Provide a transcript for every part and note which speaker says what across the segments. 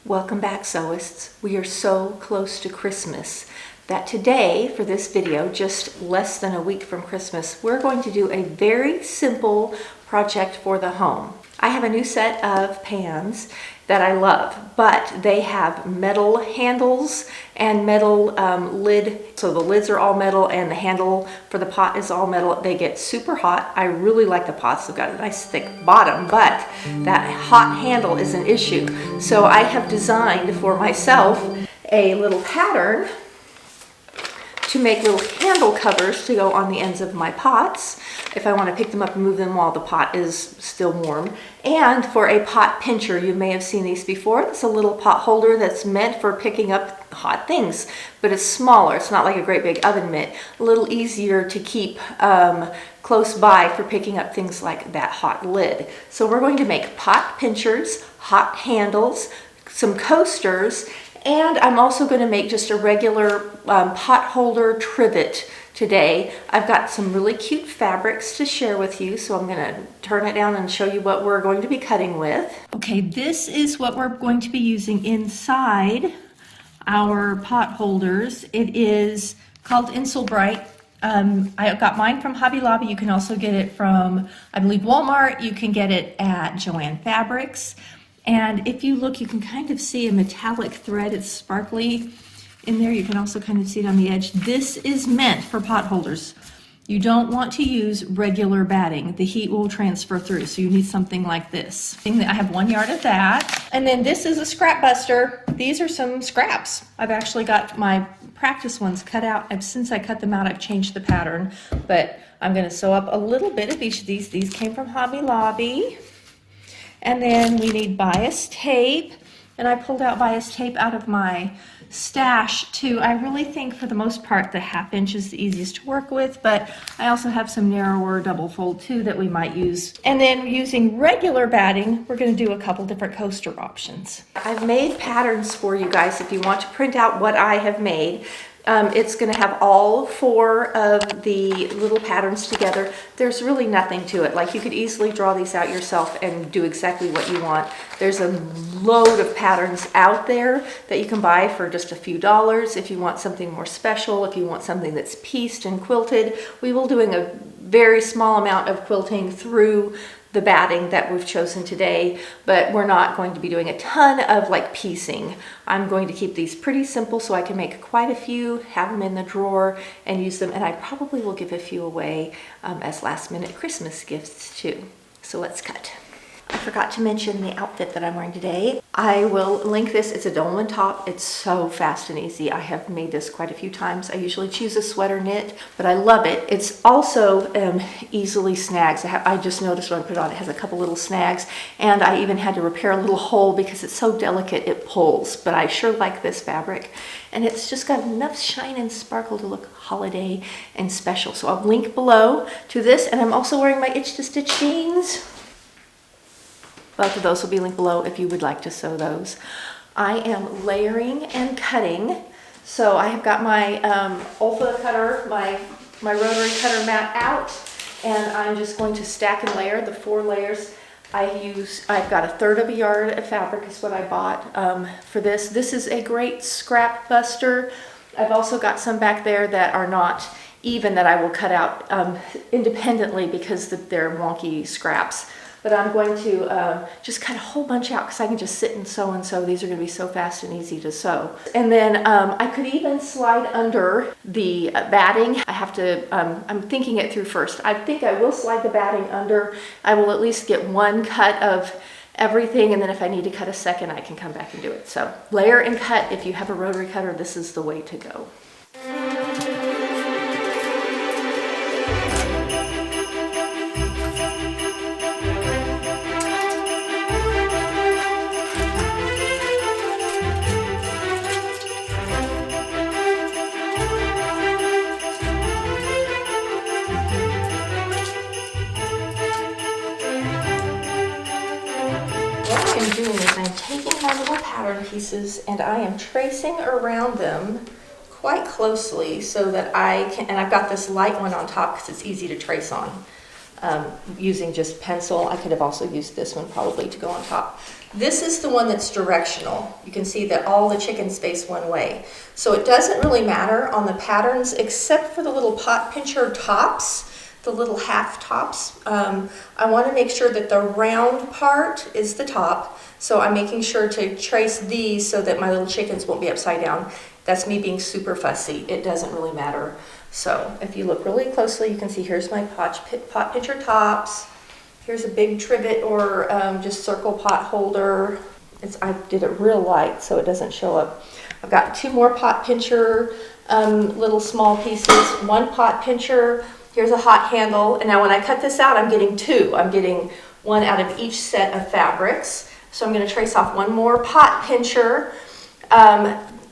Speaker 1: Welcome back, sewists. We are so close to Christmas that today, for this video, just less than a week from Christmas, we're going to do a very simple project for the home. I have a new set of pans that I love, but they have metal handles and metal lid. So the lids are all metal and the handle for the pot is all metal. They get super hot. I really like the pots. They've got a nice thick bottom, but that hot handle is an issue. So I have designed for myself a little pattern to make little handle covers to go on the ends of my pots if I want to pick them up and move them while the pot is still warm. And for a pot pincher, you may have seen these before. It's a little pot holder that's meant for picking up hot things, but it's smaller. It's not like a great big oven mitt. A little easier to keep close by for picking up things like that hot lid. So we're going to make pot pinchers, hot handles, some coasters, and I'm also going to make just a regular pot holder trivet today. I've got some really cute fabrics to share with you, so I'm going to turn it down and show you what we're going to be cutting with. Okay, this is what we're going to be using inside our pot holders. It is called Insulbright. I got mine from Hobby Lobby. You can also get it from, I believe, Walmart. You can get it at Joann Fabrics. And if you look, you can kind of see a metallic thread. It's sparkly in there. You can also kind of see it on the edge. This is meant for pot holders. You don't want to use regular batting. The heat will transfer through, so you need something like this. I have 1 yard of that. And then this is a scrap buster. These are some scraps. I've actually got my practice ones cut out. Since I cut them out, I've changed the pattern, but I'm going to sew up a little bit of each of these. These came from Hobby Lobby. And then we need bias tape, and I pulled out bias tape out of my stash too. I really think for the most part the 1/2 inch is the easiest to work with, but I also have some narrower double fold too that we might use. And then using regular batting, we're going to do a couple different coaster options. I've made patterns for you guys if you want to print out what I have made. It's going to have all 4 of the little patterns together. There's really nothing to it. Like, you could easily draw these out yourself and do exactly what you want. There's a load of patterns out there that you can buy for just a few dollars. If you want something more special, if you want something that's pieced and quilted, we will doing a very small amount of quilting through the batting that we've chosen today, but we're not going to be doing a ton of like piecing. I'm going to keep these pretty simple so I can make quite a few, have them in the drawer and use them, and I probably will give a few away as last minute Christmas gifts too. So let's cut. I forgot to mention the outfit that I'm wearing today. I will link this. It's a dolman top. It's so fast and easy. I have made this quite a few times. I usually choose a sweater knit, but I love it. It's also easily snags. I just noticed when I put it on, it has a couple little snags, and I even had to repair a little hole because it's so delicate it pulls, but I sure like this fabric. And it's just got enough shine and sparkle to look holiday and special. So I'll link below to this, and I'm also wearing my Itch to Stitch jeans. Both of those will be linked below if you would like to sew those. I am layering and cutting. So I have got my Olfa cutter, my rotary cutter mat out, and I'm just going to stack and layer the 4 layers. I've got 1/3 of a yard of fabric is what I bought for this. This is a great scrap buster. I've also got some back there that are not even that I will cut out independently because they're wonky scraps. But I'm going to just cut a whole bunch out because I can just sit and sew and sew. These are going to be so fast and easy to sew. And then I could even slide under the batting. I have to, I'm thinking it through first. I think I will slide the batting under. I will at least get 1 cut of everything, and then if I need to cut a second, I can come back and do it. So layer and cut. If you have a rotary cutter, this is the way to go. What I'm doing is I'm taking my little pattern pieces and I am tracing around them quite closely so that I can, and I've got this light one on top because it's easy to trace on using just pencil. I could have also used this one probably to go on top. This is the one that's directional. You can see that all the chickens face one way. So it doesn't really matter on the patterns except for the little pot pincher tops, the little half tops. I want to make sure that the round part is the top. So I'm making sure to trace these so that my little chickens won't be upside down. That's me being super fussy. It doesn't really matter. So if you look really closely, you can see here's my pot pincher tops. Here's a big trivet or just circle pot holder. I did it real light so it doesn't show up. I've got 2 more pot pincher little small pieces, 1 pot pincher. Here's a hot handle. And now when I cut this out, I'm getting 2. I'm getting 1 out of each set of fabrics. So I'm going to trace off 1 more pot pincher.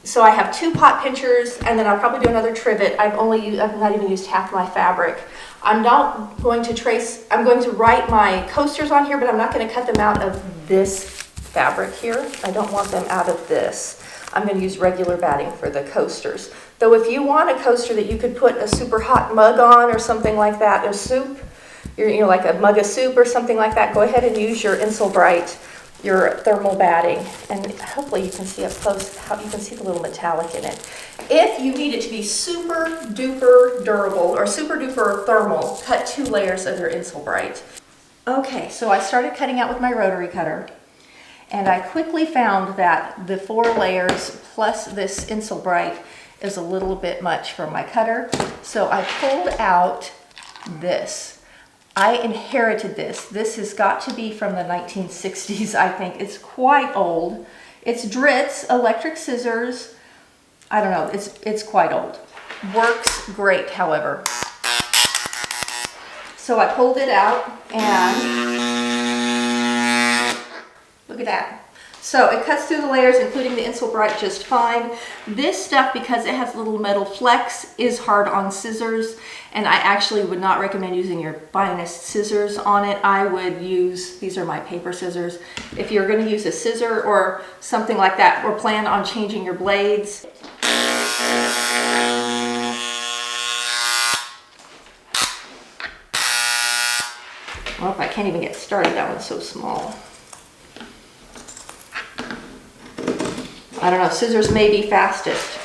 Speaker 1: So I have 2 pot pinchers, and then I'll probably do another trivet. I've not even used half my fabric. I'm not going to trace, I'm going to write my coasters on here, but I'm not going to cut them out of this fabric here. I don't want them out of this. I'm going to use regular batting for the coasters. Though if you want a coaster that you could put a super hot mug on or something like that, a soup, you know, like a mug of soup or something like that, go ahead and use your Insulbright, your thermal batting, and hopefully you can see up close how you can see the little metallic in it. If you need it to be super duper durable or super duper thermal, cut 2 layers of your Insulbright. Okay, so I started cutting out with my rotary cutter, and I quickly found that the 4 layers plus this Insulbright is a little bit much for my cutter, so I pulled out this. I inherited this. This has got to be from the 1960s, I think. It's quite old. It's Dritz electric scissors. I don't know, it's quite old. Works great, however. So I pulled it out and look at that. So it cuts through the layers, including the Insulbright, just fine. This stuff, because it has little metal flecks, is hard on scissors, and I actually would not recommend using your finest scissors on it. I would use, these are my paper scissors. If you're going to use a scissor or something like that, or plan on changing your blades. Well, I can't even get started, that one's so small. I don't know, scissors may be fastest.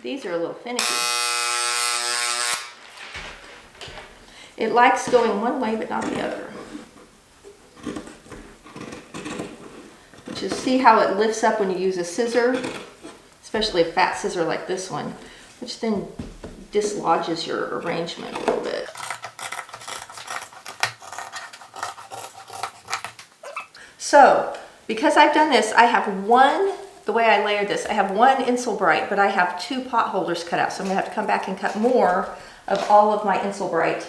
Speaker 1: These are a little finicky. It likes going one way but not the other. Just see how it lifts up when you use a scissor, especially a fat scissor like this one, which then dislodges your arrangement a little bit. So, because I've done this, I have 1, the way I layered this, I have 1 Insulbright, but I have 2 Potholders cut out, so I'm going to have to come back and cut more of all of my Insulbright.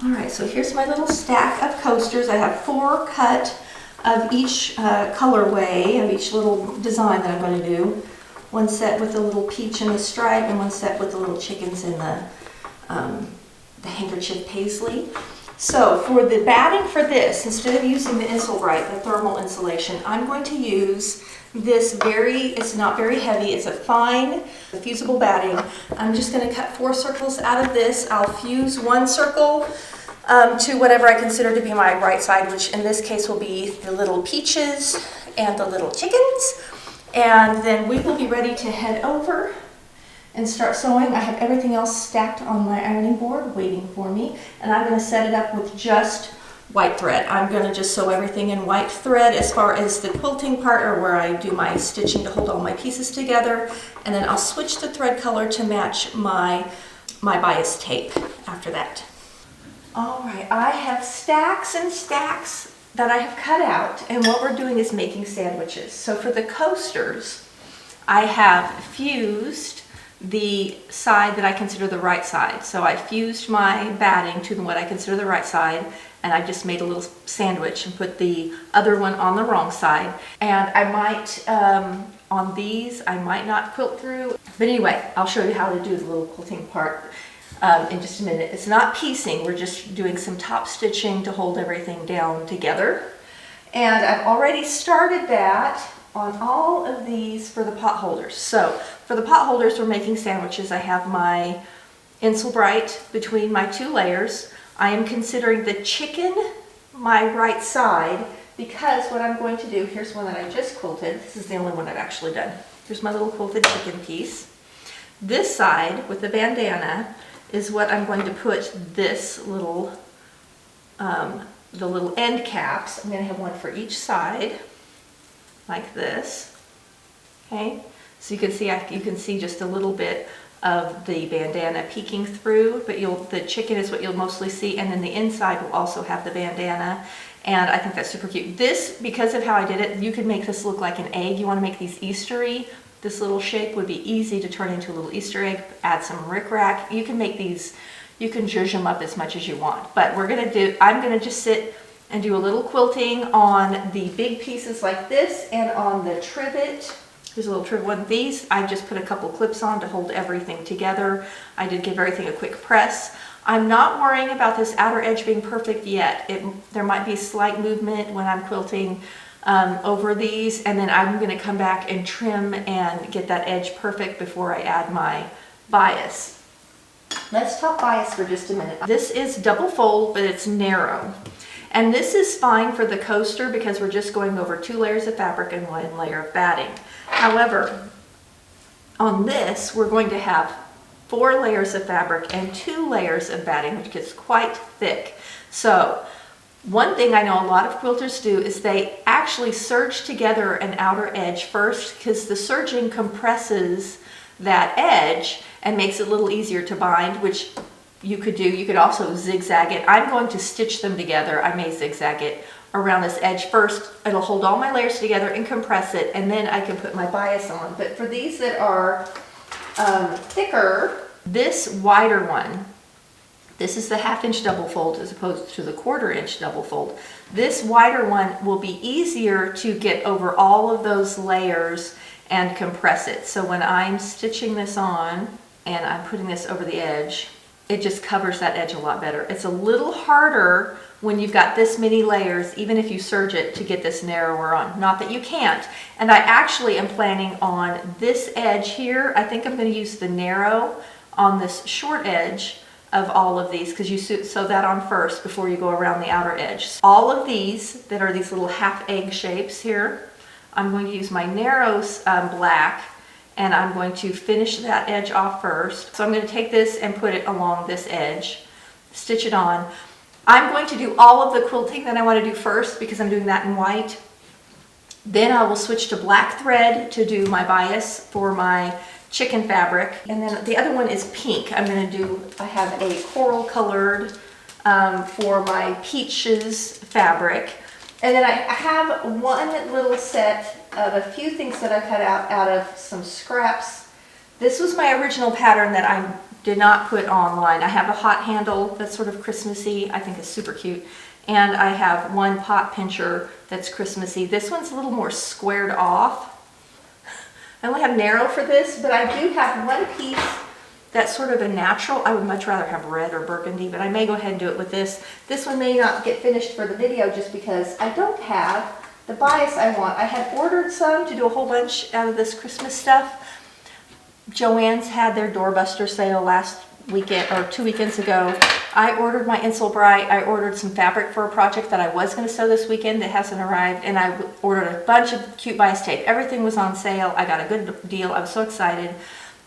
Speaker 1: Alright, so here's my little stack of coasters. I have 4 cut of each colorway, of each little design that I'm going to do. 1 set with the little peach and the stripe, and 1 set with the little chickens in the handkerchief paisley. So for the batting for this, instead of using the Insulbright, the thermal insulation, I'm going to use this it's not very heavy, it's a fine fusible batting. I'm just going to cut 4 circles out of this. I'll fuse 1 circle to whatever I consider to be my right side, which in this case will be the little peaches and the little chickens. And then we will be ready to head over and start sewing. I have everything else stacked on my ironing board waiting for me, and I'm going to set it up with just white thread. I'm going to just sew everything in white thread as far as the quilting part, or where I do my stitching to hold all my pieces together, and then I'll switch the thread color to match my bias tape after that. Alright, I have stacks and stacks that I have cut out, and what we're doing is making sandwiches. So for the coasters, I have fused the side that I consider the right side. So I fused my batting to what I consider the right side, and I just made a little sandwich and put the other one on the wrong side. And I might, on these, I might not quilt through. But anyway, I'll show you how to do the little quilting part in just a minute. It's not piecing, we're just doing some top stitching to hold everything down together. And I've already started that on all of these for the pot holders. So for the pot holders, we're making sandwiches. I have my Insulbright between my 2 layers. I am considering the chicken my right side because what I'm going to do, here's one that I just quilted. This is the only one I've actually done. Here's my little quilted chicken piece. This side with the bandana is what I'm going to put this little, the little end caps. I'm going to have one for each side, like this. Okay, so you can see just a little bit of the bandana peeking through, but the chicken is what you'll mostly see, and then the inside will also have the bandana, and I think that's super cute. This, because of how I did it, you could make this look like an egg. You want to make these Eastery. This little shape would be easy to turn into a little Easter egg, add some rickrack. You can make these, you can zhuzh them up as much as you want, but I'm gonna just sit and do a little quilting on the big pieces like this and on the trivet. Here's a little trivet one. These, I just put a couple clips on to hold everything together. I did give everything a quick press. I'm not worrying about this outer edge being perfect yet. There might be slight movement when I'm quilting over these, and then I'm going to come back and trim and get that edge perfect before I add my bias. Let's talk bias for just a minute. This is double fold, but it's narrow. And this is fine for the coaster because we're just going over 2 layers of fabric and 1 layer of batting. However, on this, we're going to have 4 layers of fabric and 2 layers of batting, which gets quite thick. So one thing I know a lot of quilters do is they actually serge together an outer edge first, because the serging compresses that edge and makes it a little easier to bind, which you could do. You could also zigzag it. I'm going to stitch them together. I may zigzag it around this edge first. It'll hold all my layers together and compress it, and then I can put my bias on. But for these that are thicker, this wider one, this is the 1/2 inch double fold as opposed to the 1/4 inch double fold. This wider one will be easier to get over all of those layers and compress it. So when I'm stitching this on and I'm putting this over the edge, it just covers that edge a lot better. It's a little harder when you've got this many layers, even if you serge it, to get this narrower on. Not that you can't. And I actually am planning on this edge here. I think I'm going to use the narrow on this short edge of all of these, because you sew that on first before you go around the outer edge. All of these that are these little 1/2 egg shapes here, I'm going to use my narrow black, and I'm going to finish that edge off first. So I'm going to take this and put it along this edge, stitch it on. I'm going to do all of the quilting that I want to do first because I'm doing that in white. Then I will switch to black thread to do my bias for my chicken fabric. And then the other one is pink. I have a coral colored for my peaches fabric. And then I have one little set of a few things that I cut out of some scraps. This was my original pattern that I did not put online. I have a hot handle that's sort of Christmassy. I think it's super cute. And I have one pot pincher that's Christmassy. This one's a little more squared off. I only have narrow for this, but I do have one piece that's sort of a natural. I would much rather have red or burgundy, but I may go ahead and do it with this. This one may not get finished for the video just because I don't have the bias I want. I had ordered some to do a whole bunch out of this Christmas stuff. Joann's had their doorbuster sale last weekend or 2 weekends ago. I ordered my Insulbright. I ordered some fabric for a project that I was going to sew this weekend that hasn't arrived, and I ordered a bunch of cute bias tape. Everything was on sale. I got a good deal. I was so excited,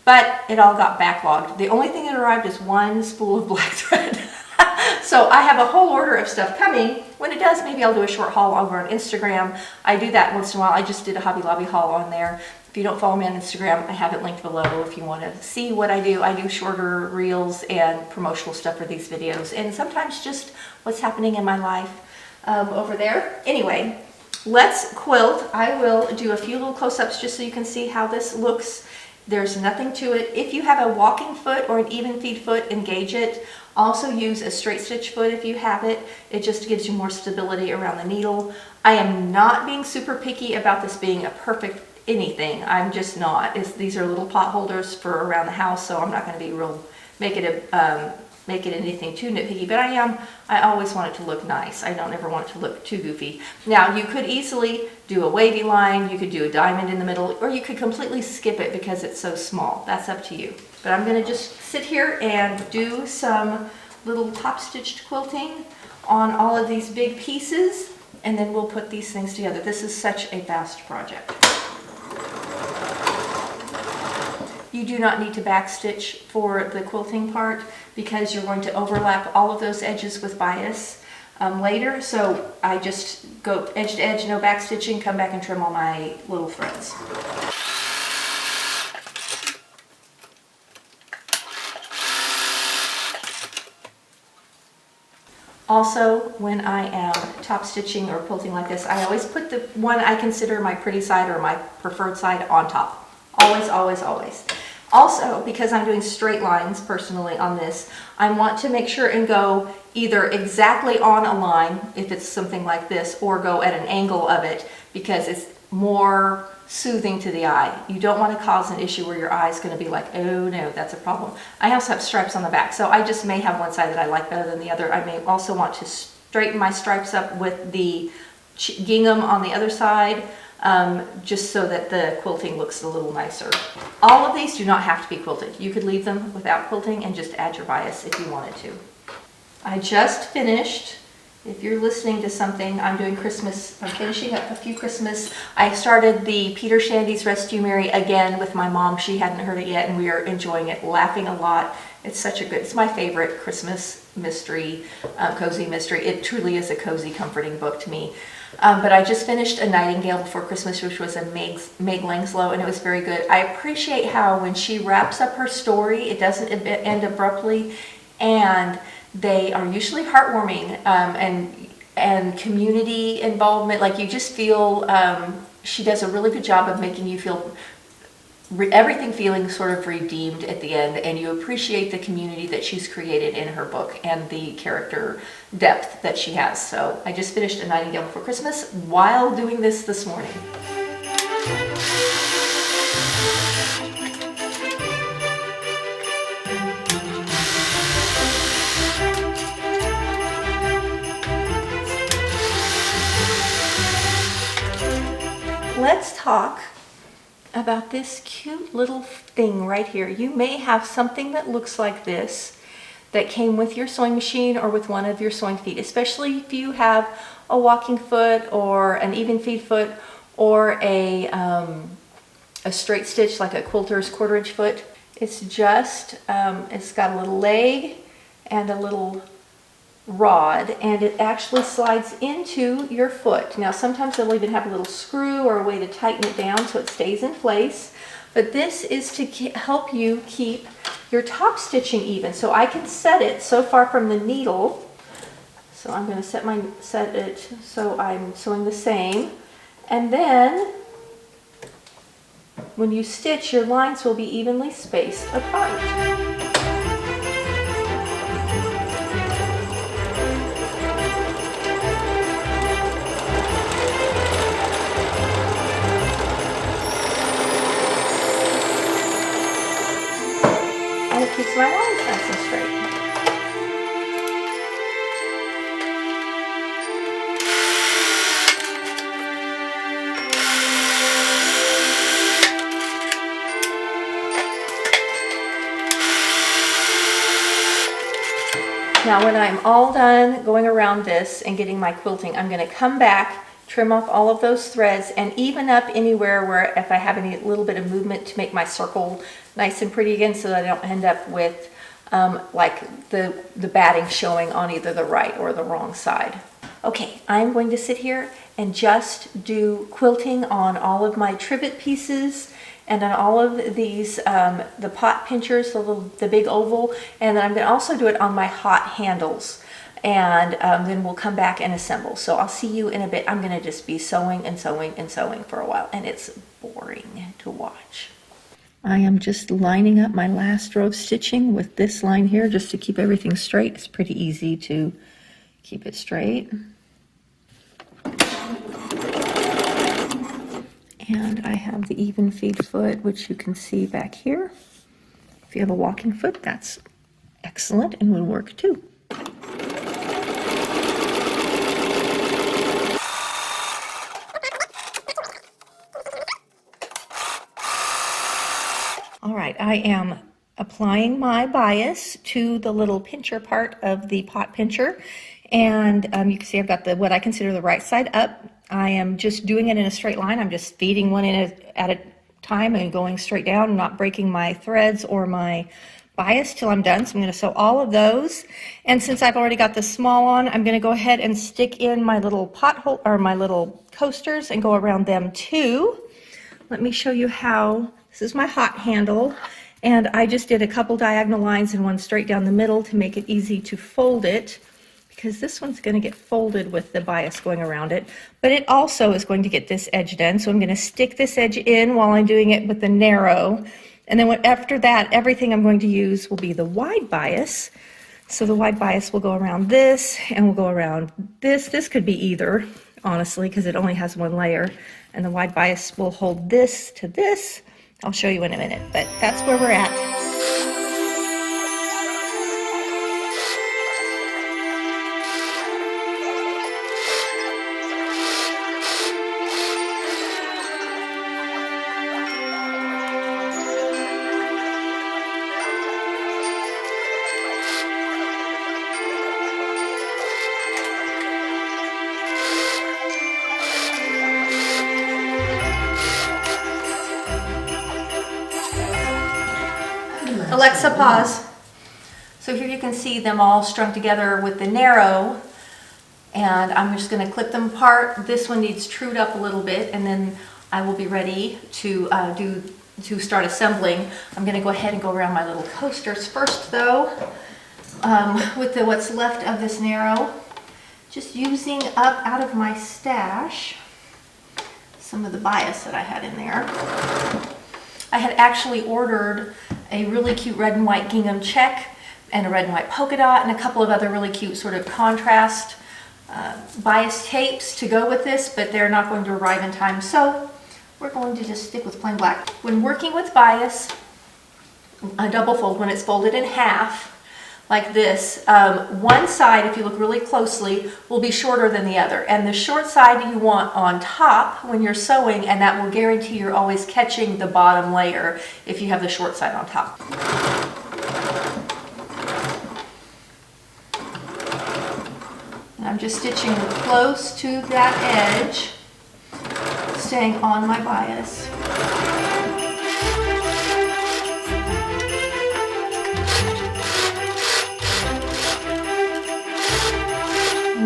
Speaker 1: but it all got backlogged. The only thing that arrived is one spool of black thread. So I have a whole order of stuff coming. When it does, maybe I'll do a short haul over on Instagram. I do that once in a while. I just did a Hobby Lobby haul on there. If you don't follow me on Instagram, I have it linked below if you want to see what I do. I do shorter reels and promotional stuff for these videos, and sometimes just what's happening in my life over there. Anyway, let's quilt. I will do a few little close-ups just so you can see how this looks. There's nothing to it. If you have a walking foot or an even feed foot, engage it. Also use a straight stitch foot if you have it. It just gives you more stability around the needle. I am not being super picky about this being a perfect anything. I'm just not. These are little pot holders for around the house, so I'm not going to be make it a make it anything too nitpicky, but I always want it to look nice. I don't ever want it to look too goofy. Now, you could easily do a wavy line, you could do a diamond in the middle, or you could completely skip it because it's so small. That's up to you. But I'm gonna just sit here and do some little top stitched quilting on all of these big pieces, and then we'll put these things together. This is such a fast project. You do not need to backstitch for the quilting part because you're going to overlap all of those edges with bias later. So I just go edge to edge, no backstitching, come back and trim all my little threads. Also, when I am top stitching or quilting like this, I always put the one I consider my pretty side or my preferred side on top. Always, always, always. Also, because I'm doing straight lines personally on this, I want to make sure and go either exactly on a line, if it's something like this, or go at an angle of it, because it's more soothing to the eye. You don't want to cause an issue where your eye is going to be like, oh no, that's a problem. I also have stripes on the back, so I just may have one side that I like better than the other. I may also want to straighten my stripes up with the gingham on the other side, just so that the quilting looks a little nicer. All of these do not have to be quilted. You could leave them without quilting and just add your bias if you wanted to. I just finished, if you're listening to something, I'm doing Christmas, I'm finishing up a few Christmas. I started the Peter Shandy's Rescue Mary again with my mom. She hadn't heard it yet and we are enjoying it, laughing a lot. It's such a good, it's my favorite Christmas mystery, cozy mystery. It truly is a cozy, comforting book to me. But I just finished A Nightingale Before Christmas, which was a Meg Langslow, and it was very good. I appreciate how when she wraps up her story, it doesn't end abruptly, and they are usually heartwarming and community involvement. Like you just feel, she does a really good job of making you feel everything feeling sort of redeemed at the end, and you appreciate the community that she's created in her book and the character depth that she has. So I just finished A Nightingale Before Christmas while doing this morning. Let's talk about this cute little thing right here. You may have something that looks like this that came with your sewing machine or with one of your sewing feet, especially if you have a walking foot or an even feed foot or a straight stitch like a quilter's 1/4 inch foot. It's just, it's got a little leg and a little rod, and it actually slides into your foot. Now sometimes they'll even have a little screw or a way to tighten it down so it stays in place, but this is to help you keep your top stitching even. So I can set it so far from the needle, so I'm going to set it so I'm sewing the same, and then when you stitch, your lines will be evenly spaced apart. Keeps my lines nice and straight. Now when I'm all done going around this and getting my quilting, I'm going to come back, trim off all of those threads, and even up anywhere where if I have any little bit of movement to make my circle nice and pretty again, so that I don't end up with like the batting showing on either the right or the wrong side. Okay, I'm going to sit here and just do quilting on all of my trivet pieces and on all of these, the pot pinchers, the big oval, and then I'm going to also do it on my hot handles. And then we'll come back and assemble. So I'll see you in a bit. I'm going to just be sewing and sewing and sewing for a while, and it's boring to watch. I am just lining up my last row of stitching with this line here just to keep everything straight. It's pretty easy to keep it straight. And I have the even feed foot, which you can see back here. If you have a walking foot, that's excellent and would work too. All right, I am applying my bias to the little pincher part of the pot pincher, and you can see I've got what I consider the right side up. I am just doing it in a straight line. I'm just feeding one in at a time and going straight down, not breaking my threads or my bias till I'm done. So I'm going to sew all of those, and since I've already got the small on, I'm going to go ahead and stick in my little pothole or my little coasters and go around them too. Let me show you how. This is my hot handle, and I just did a couple diagonal lines and one straight down the middle to make it easy to fold it, because this one's going to get folded with the bias going around it, but it also is going to get this edge done. So I'm going to stick this edge in while I'm doing it with the narrow, and then after that, everything I'm going to use will be the wide bias. So the wide bias will go around this, and will go around this. This could be either, honestly, because it only has one layer, and the wide bias will hold this to this. I'll show you in a minute, but that's where we're at. Alexa, pause. So here you can see them all strung together with the narrow, and I'm just going to clip them apart. This one needs trued up a little bit, and then I will be ready to start assembling. I'm going to go ahead and go around my little coasters first, though, with what's left of this narrow. Just using up out of my stash some of the bias that I had in there. I had actually ordered a really cute red and white gingham check and a red and white polka dot and a couple of other really cute sort of contrast bias tapes to go with this, but they're not going to arrive in time, so we're going to just stick with plain black. When working with bias, a double fold, when it's folded in half like this, one side, if you look really closely, will be shorter than the other, and the short side you want on top when you're sewing, and that will guarantee you're always catching the bottom layer if you have the short side on top. And I'm just stitching close to that edge, staying on my bias.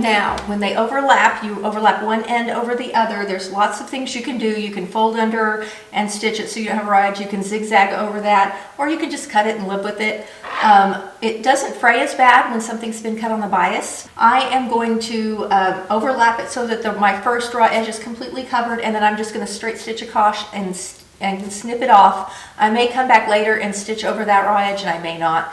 Speaker 1: Now, when they overlap, you overlap one end over the other. There's lots of things you can do. You can fold under and stitch it so you don't have a raw edge. You can zigzag over that, or you can just cut it and live with it. It doesn't fray as bad when something's been cut on the bias. I am going to overlap it so that my first raw edge is completely covered, and then I'm just going to straight stitch across and snip it off. I may come back later and stitch over that raw edge, and I may not.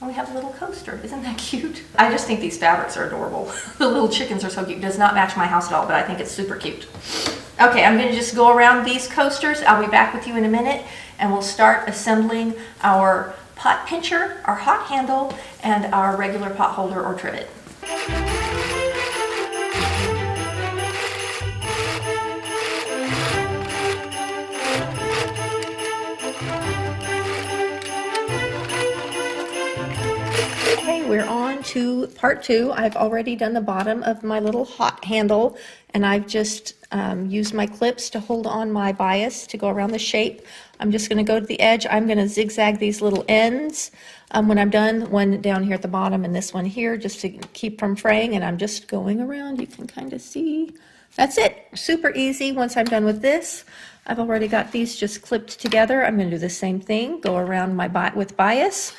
Speaker 1: We have a little coaster. Isn't that cute? I just think these fabrics are adorable. The little chickens are so cute. It does not match my house at all, but I think it's super cute. Okay, I'm going to just go around these coasters. I'll be back with you in a minute, and we'll start assembling our pot pincher, our hot handle, and our regular pot holder or trivet. We're on to part two. I've already done the bottom of my little hot handle, and I've just used my clips to hold on my bias to go around the shape. I'm just going to go to the edge. I'm going to zigzag these little ends when I'm done, one down here at the bottom and this one here, just to keep from fraying, and I'm just going around. You can kind of see. That's it. Super easy. Once I'm done with this, I've already got these just clipped together. I'm going to do the same thing, go around with bias,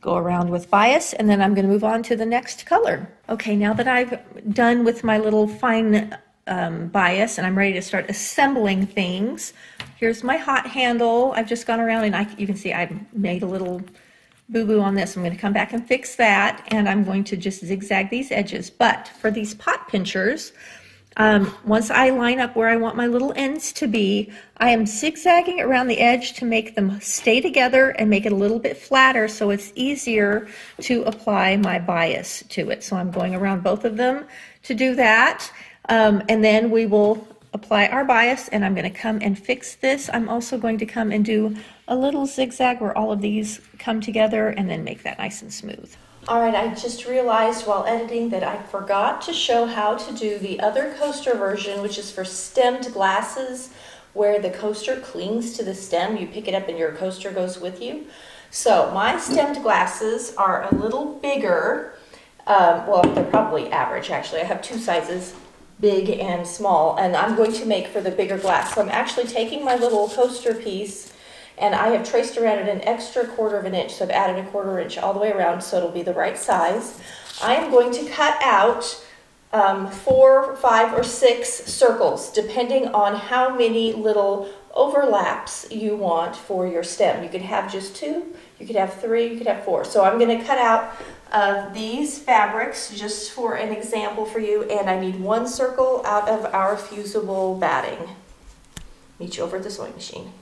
Speaker 1: go around with bias, and then I'm going to move on to the next color. Okay, now that I've done with my little fine bias and I'm ready to start assembling things, here's my hot handle. I've just gone around and you can see I made a little boo-boo on this. I'm going to come back and fix that, and I'm going to just zigzag these edges. But for these pot pinchers, Once I line up where I want my little ends to be, I am zigzagging around the edge to make them stay together and make it a little bit flatter so it's easier to apply my bias to it. So I'm going around both of them to do that. And then we will apply our bias, and I'm going to come and fix this. I'm also going to come and do a little zigzag where all of these come together and then make that nice and smooth. All right, I just realized while editing that I forgot to show how to do the other coaster version, which is for stemmed glasses, where the coaster clings to the stem. You pick it up and your coaster goes with you. So my stemmed glasses are a little bigger. Well, they're probably average, actually. I have two sizes, big and small, and I'm going to make for the bigger glass. So I'm actually taking my little coaster piece, and I have traced around it an extra 1/4 inch, so I've added a 1/4 inch all the way around so it'll be the right size. I am going to cut out 4, 5, or 6 circles, depending on how many little overlaps you want for your stem. You could have just 2, you could have 3, you could have 4. So I'm going to cut out these fabrics just for an example for you, and I need 1 circle out of our fusible batting. Meet you over at the sewing machine.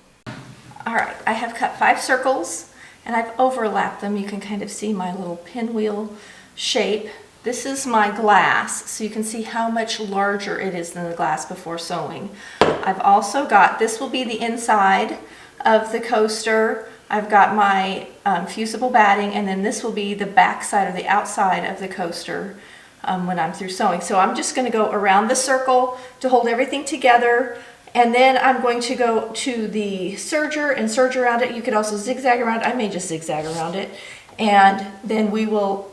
Speaker 1: All right, I have cut 5 circles and I've overlapped them. You can kind of see my little pinwheel shape. This is my glass, so you can see how much larger it is than the glass before sewing. I've also got, this will be the inside of the coaster. I've got my fusible batting, and then this will be the back side or the outside of the coaster when I'm through sewing. So I'm just going to go around the circle to hold everything together. And then I'm going to go to the serger and serge around it. You could also zigzag around it. I may just zigzag around it. And then we will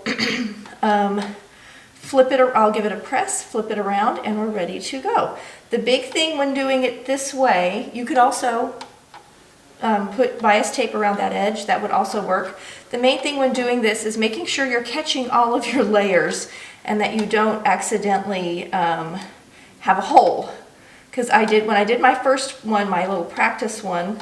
Speaker 1: flip it, or I'll give it a press, flip it around, and we're ready to go. The big thing when doing it this way, you could also put bias tape around that edge. That would also work. The main thing when doing this is making sure you're catching all of your layers and that you don't accidentally have a hole. Because when I did my first one, my little practice one,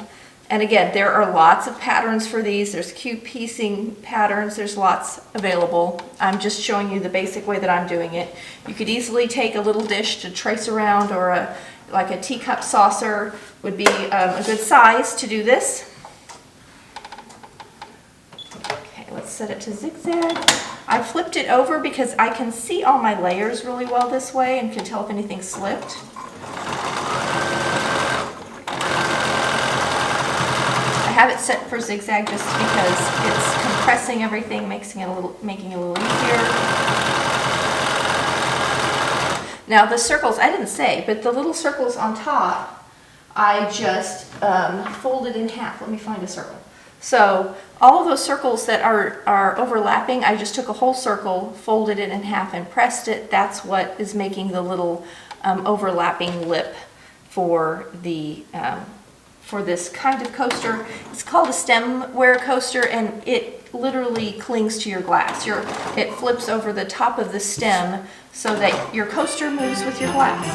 Speaker 1: and again, there are lots of patterns for these. There's cute piecing patterns. There's lots available. I'm just showing you the basic way that I'm doing it. You could easily take a little dish to trace around, or like a teacup saucer would be a good size to do this. Okay, let's set it to zigzag. I flipped it over because I can see all my layers really well this way and can tell if anything slipped. I have it set for zigzag just because it's compressing everything, making it a little easier. Now the circles, I didn't say, but the little circles on top, I just folded in half. Let me find a circle. So all of those circles that are overlapping, I just took a whole circle, folded it in half, and pressed it. That's what is making the little overlapping lip for the for this kind of coaster. It's called a stem wear coaster, and it literally clings to your glass. It flips over the top of the stem so that your coaster moves with your glass.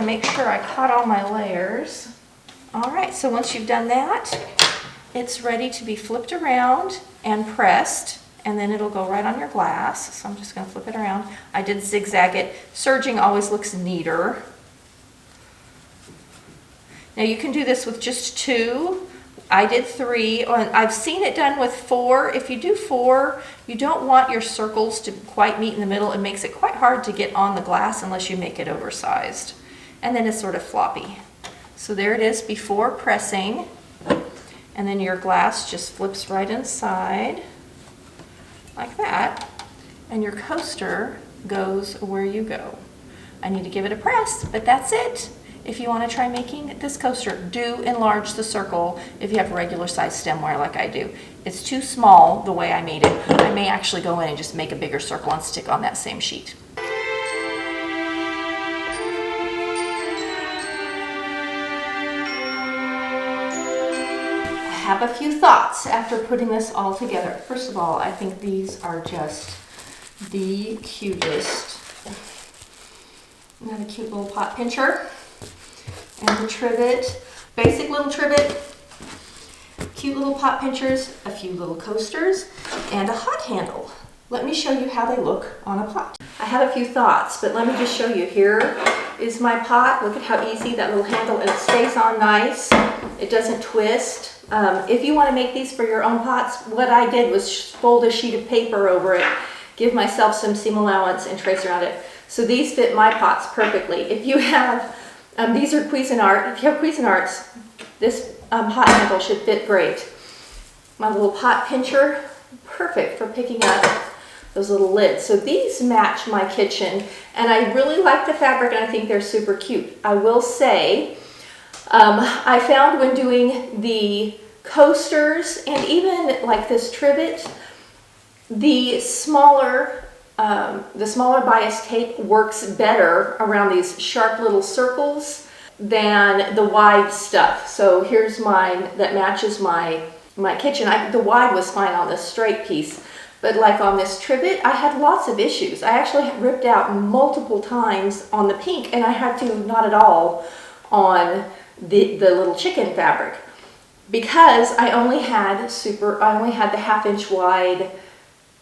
Speaker 1: Make sure I caught all my layers. All right, so once you've done that, it's ready to be flipped around and pressed, and then it'll go right on your glass. So I'm just going to flip it around. I did zigzag it. Serging always looks neater. Now you can do this with just 2. I did 3, and I've seen it done with 4. If you do 4, you don't want your circles to quite meet in the middle. It makes it quite hard to get on the glass unless you make it oversized. And then it's sort of floppy. So there it is before pressing, and then your glass just flips right inside like that, and your coaster goes where you go. I need to give it a press, but that's it. If you want to try making this coaster, do enlarge the circle if you have regular size stem wire like I do. It's too small the way I made it. I may actually go in and just make a bigger circle and stick on that same sheet. have a few thoughts after putting this all together. First of all, I think these are just the cutest. Another cute little pot pincher and the trivet, basic little trivet, cute little pot pinchers, a few little coasters, and a hot handle. Let me show you how they look on a pot. I have a few thoughts, but let me just show you. Here is my pot. Look at how easy that little handle, and it stays on nice. It doesn't twist. If you want to make these for your own pots, what I did was fold a sheet of paper over it, give myself some seam allowance, and trace around it. So these fit my pots perfectly. If you have, these are Cuisinart. If you have Cuisinarts, this hot handle should fit great. My little pot pincher, perfect for picking up those little lids. So these match my kitchen, and I really like the fabric, and I think they're super cute. I will say, I found when doing the coasters and even like this trivet, the smaller bias tape works better around these sharp little circles than the wide stuff. So here's mine that matches my kitchen. The wide was fine on this straight piece, but like on this trivet, I had lots of issues. I actually ripped out multiple times on the pink, and I had to knot it all on the little chicken fabric because I only had the 1/2 inch wide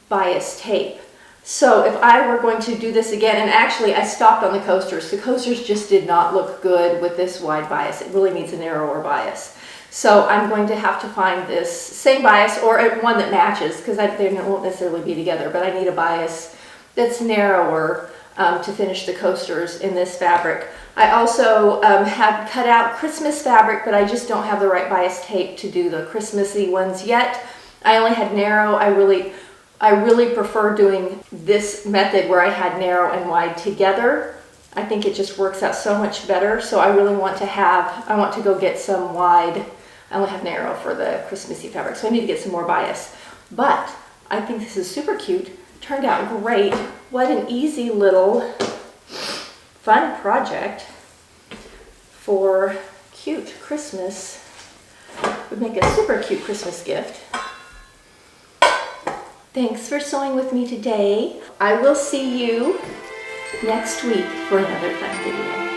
Speaker 1: bias tape. So if I were going to do this again, and actually I stopped on the coasters. The coasters just did not look good with this wide bias. It really needs a narrower bias. So I'm going to have to find this same bias or one that matches, because they won't necessarily be together, but I need a bias that's narrower to finish the coasters in this fabric. I also have cut out Christmas fabric, but I just don't have the right bias tape to do the Christmassy ones yet. I only had narrow. I really prefer doing this method where I had narrow and wide together. I think it just works out so much better. So I really want to go get some wide. I only have narrow for the Christmassy fabric, so I need to get some more bias. But I think this is super cute. Turned out great. What an easy little fun project for cute Christmas. Would make a super cute Christmas gift. Thanks for sewing with me today. I will see you next week for another fun video.